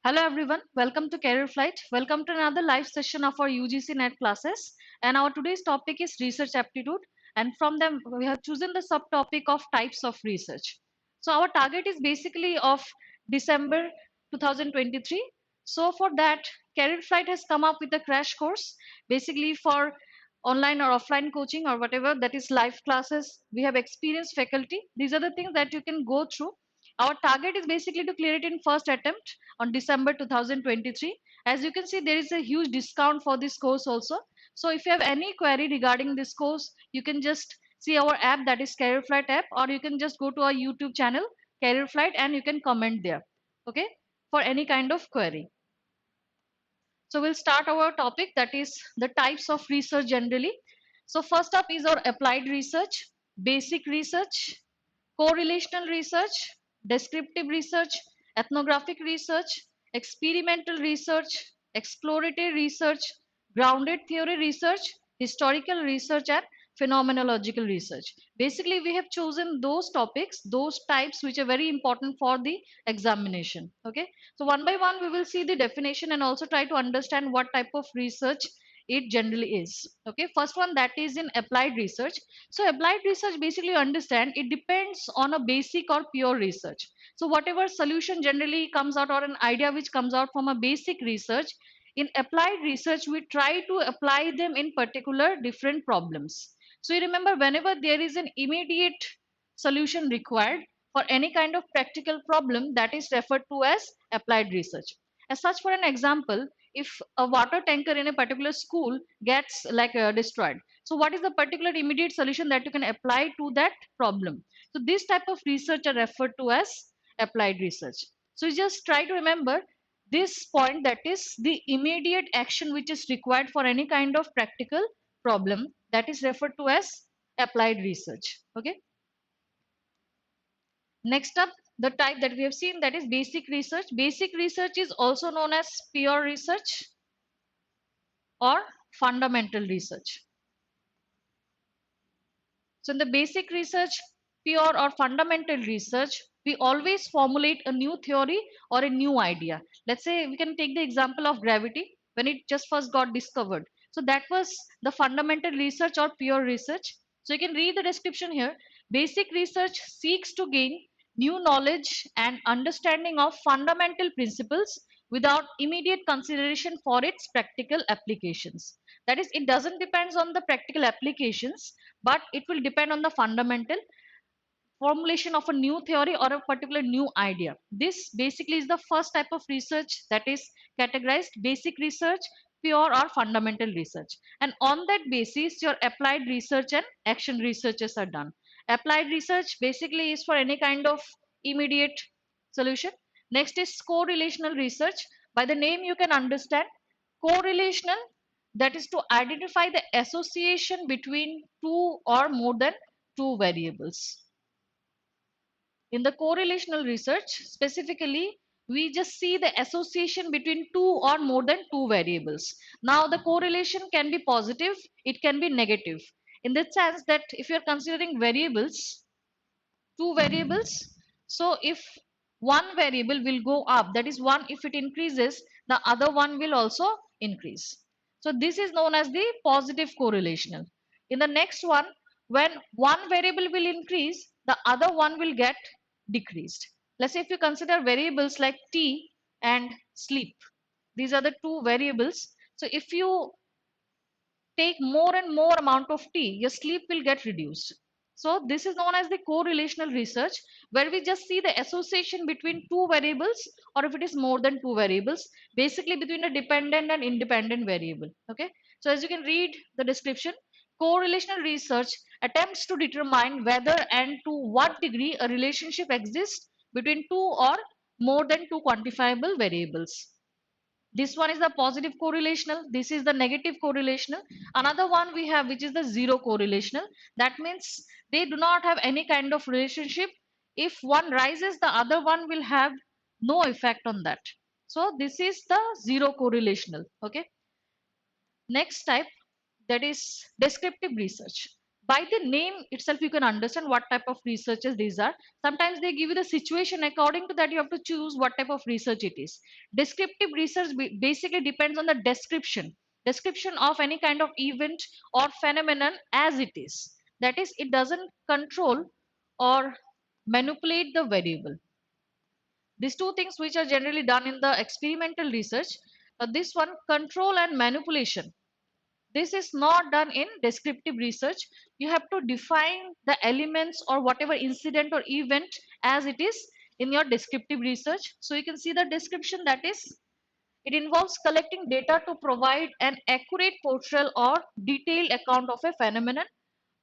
Hello everyone, welcome to Careerflite. Welcome to another live session of our UGC-NET classes. And our today's topic is research aptitude. And from them, we have chosen the subtopic of types of research. So our target is basically of December 2023. So for that, Careerflite has come up with a crash course, basically for online or offline coaching or whatever, that is live classes. We have experienced faculty. These are the things that you can go through. Our target is basically to clear it in first attempt on December 2023. As you can see, there is a huge discount for this course also. So if you have any query regarding this course, you can just see our app, that is Careerflite app, or you can just go to our YouTube channel Careerflite and you can comment there, okay, for any kind of query. So we'll start our topic, that is the types of research generally. So first up is our applied research, basic research, correlational research, descriptive research, ethnographic research, experimental research, exploratory research, grounded theory research, historical research, and phenomenological research. Basically, we have chosen those topics, those types which are very important for the examination. Okay, so one by one, we will see the definition and also try to understand what type of research it generally is. Okay, first one, that is in applied research. So applied research, basically you understand, it depends on a basic or pure research. So whatever solution generally comes out or an idea which comes out from a basic research, in applied research we try to apply them in particular different problems. So you remember, whenever there is an immediate solution required for any kind of practical problem, that is referred to as applied research. As such, for an example, if a water tanker in a particular school gets destroyed, so what is the particular immediate solution that you can apply to that problem? So this type of research are referred to as applied research. So you just try to remember this point, that is the immediate action which is required for any kind of practical problem, that is referred to as applied research. Okay, next up, the type that we have seen, that is basic research. Basic research is also known as pure research or fundamental research. So in the basic research, pure or fundamental research, we always formulate a new theory or a new idea. Let's say we can take the example of gravity when it just first got discovered. So that was the fundamental research or pure research. So you can read the description here. Basic research seeks to gain new knowledge and understanding of fundamental principles without immediate consideration for its practical applications. That is, it doesn't depend on the practical applications, but it will depend on the fundamental formulation of a new theory or a particular new idea. This basically is the first type of research, that is categorized basic research, pure or fundamental research. And on that basis, your applied research and action researches are done. Applied research basically is for any kind of immediate solution. Next is correlational research. By the name you can understand, correlational, that is to identify the association between two or more than two variables. In the correlational research, specifically, we just see the association between two or more than two variables. Now, the correlation can be positive, it can be negative. In the sense that if you're considering variables, two variables, so if one variable will go up, that is one, if it increases, the other one will also increase. So this is known as the positive correlational. In the next one, when one variable will increase, the other one will get decreased. Let's say if you consider variables like t and sleep, these are the two variables. So if you take more and more amount of t, your sleep will get reduced. So this is known as the correlational research, where we just see the association between two variables, or if it is more than two variables, basically between a dependent and independent variable. Okay, so as you can read the description, correlational research attempts to determine whether and to what degree a relationship exists between two or more than two quantifiable variables. This one is the positive correlational, this is the negative correlational. Another one we have, which is the zero correlational. That means they do not have any kind of relationship. If one rises, the other one will have no effect on that. So this is the zero correlational. Okay, next type, that is descriptive research. By the name itself you can understand what type of researches these are. Sometimes they give you the situation, according to that you have to choose what type of research it is. Descriptive research basically depends on the description of any kind of event or phenomenon as it is. That is, it doesn't control or manipulate the variable. These two things which are generally done in the experimental research. This one, control and manipulation, this is not done in descriptive research. You have to define the elements or whatever incident or event as it is in your descriptive research. So you can see the description, that is, it involves collecting data to provide an accurate portrayal or detailed account of a phenomenon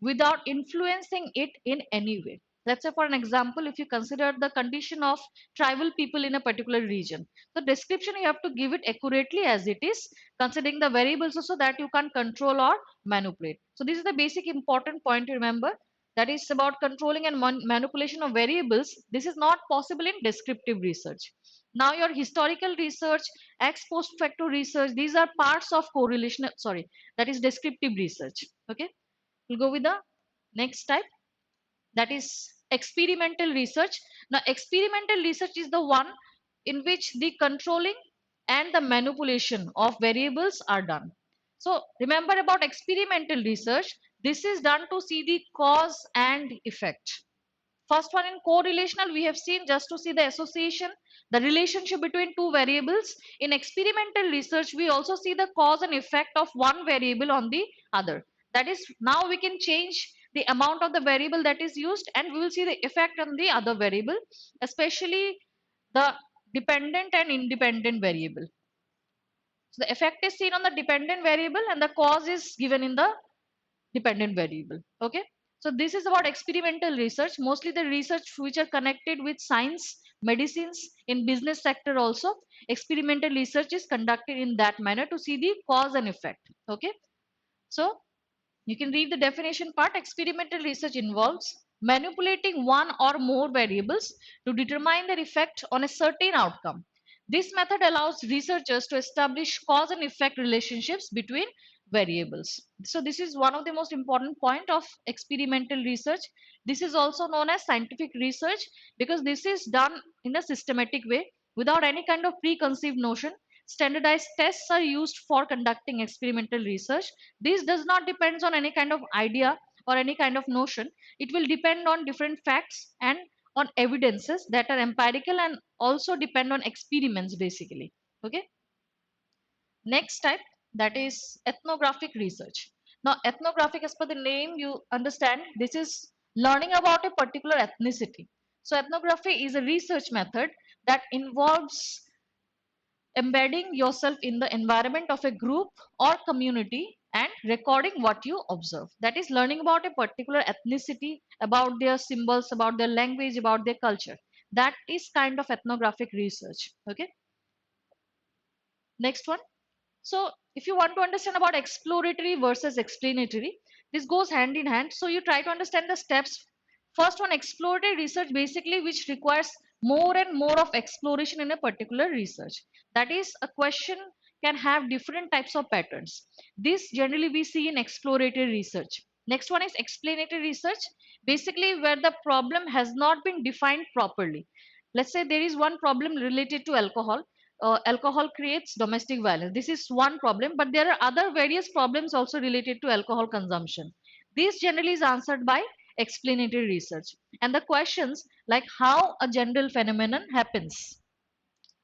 without influencing it in any way. Let's say, for an example, if you consider the condition of tribal people in a particular region, the description you have to give it accurately as it is, considering the variables also that you can't control or manipulate. So, this is the basic important point to remember, that is about controlling and manipulation of variables. This is not possible in descriptive research. Now, your historical research, ex post facto research, these are parts of correlation, sorry, that is descriptive research. Okay. We'll go with the next type, that is experimental research. Now, experimental research is the one in which the controlling and the manipulation of variables are done. So, remember about experimental research, this is done to see the cause and effect. First one, in correlational, we have seen just to see the association, the relationship between two variables. In experimental research, we also see the cause and effect of one variable on the other. That is, now we can change the amount of the variable that is used, and we will see the effect on the other variable, especially the dependent and independent variable. So the effect is seen on the dependent variable and the cause is given in the dependent variable. Okay. So this is about experimental research, mostly the research which are connected with science, medicines, in business sector also. Experimental research is conducted in that manner to see the cause and effect. Okay. So you can read the definition part. Experimental research involves manipulating one or more variables to determine their effect on a certain outcome. This method allows researchers to establish cause and effect relationships between variables. So this is one of the most important point of experimental research. This is also known as scientific research because this is done in a systematic way without any kind of preconceived notion. Standardized tests are used for conducting experimental research. This does not depend on any kind of idea or any kind of notion. It will depend on different facts and on evidences that are empirical and also depend on experiments basically. Okay. Next type, that is ethnographic research. Now, ethnographic, as per the name, you understand this is learning about a particular ethnicity. So, ethnography is a research method that involves embedding yourself in the environment of a group or community and recording what you observe. That is learning about a particular ethnicity, about their symbols, about their language, about their culture. That is kind of ethnographic research. Okay. Next one. So if you want to understand about exploratory versus explanatory, this goes hand in hand. So you try to understand the steps. First one, exploratory research, basically which requires more and more of exploration in a particular research. That is, a question can have different types of patterns. This generally we see in exploratory research. Next one is explanatory research, basically where the problem has not been defined properly. Let's say there is one problem related to alcohol. Alcohol creates domestic violence. This is one problem, but there are other various problems also related to alcohol consumption. This generally is answered by explanatory research. And the questions like how a general phenomenon happens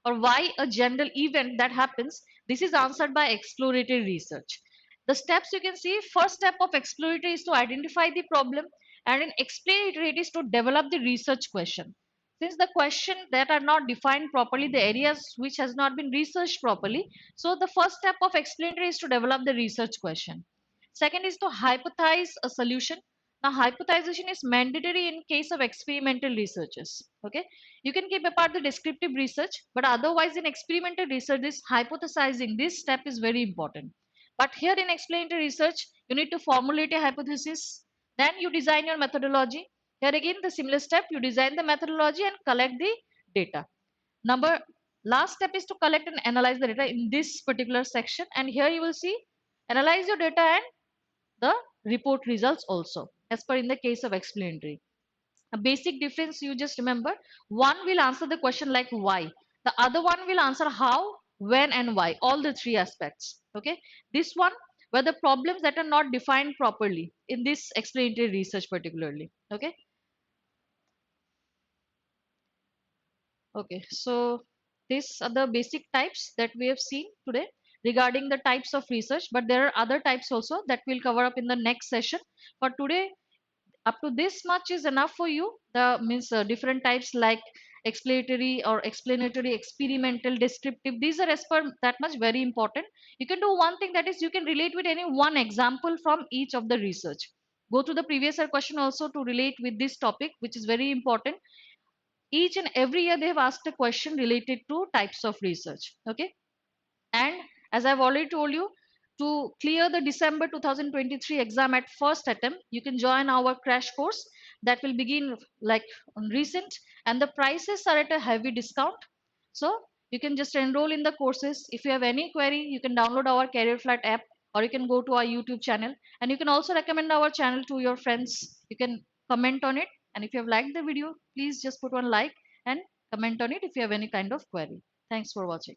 or why a general event that happens, this is answered by exploratory research. The steps you can see, first step of exploratory is to identify the problem, and in explanatory it is to develop the research question. Since the question that are not defined properly, the areas which has not been researched properly, so the first step of explanatory is to develop the research question. Second is to hypothesize a solution. Now, hypothesization is mandatory in case of experimental researches. Okay, you can keep apart the descriptive research, but otherwise in experimental research, this hypothesizing, this step is very important. But here in explanatory research, you need to formulate a hypothesis, then you design your methodology. Here again, the similar step, you design the methodology and collect the data. Number last step is to collect and analyze the data in this particular section, and here you will see analyze your data and the report results also, as per in the case of explanatory. A basic difference you just remember, one will answer the question like why, the other one will answer how, when and why, all the three aspects. Okay, this one were the problems that are not defined properly in this explanatory research particularly. Okay. Okay, so these are the basic types that we have seen today regarding the types of research, but there are other types also that we'll cover up in the next session. For today, up to this much is enough for you. The means different types like explanatory, experimental, descriptive. These are as per that much very important. You can do one thing, that is you can relate with any one example from each of the research. Go to the previous year question also to relate with this topic, which is very important. Each and every year they have asked a question related to types of research. Okay, and as I've already told you, to clear the December 2023 exam at first attempt, you can join our crash course that will begin like on recent, and the prices are at a heavy discount. So you can just enroll in the courses. If you have any query, you can download our Careerflite app, or you can go to our YouTube channel, and you can also recommend our channel to your friends. You can comment on it, and if you have liked the video, please just put one like and comment on it if you have any kind of query. Thanks for watching.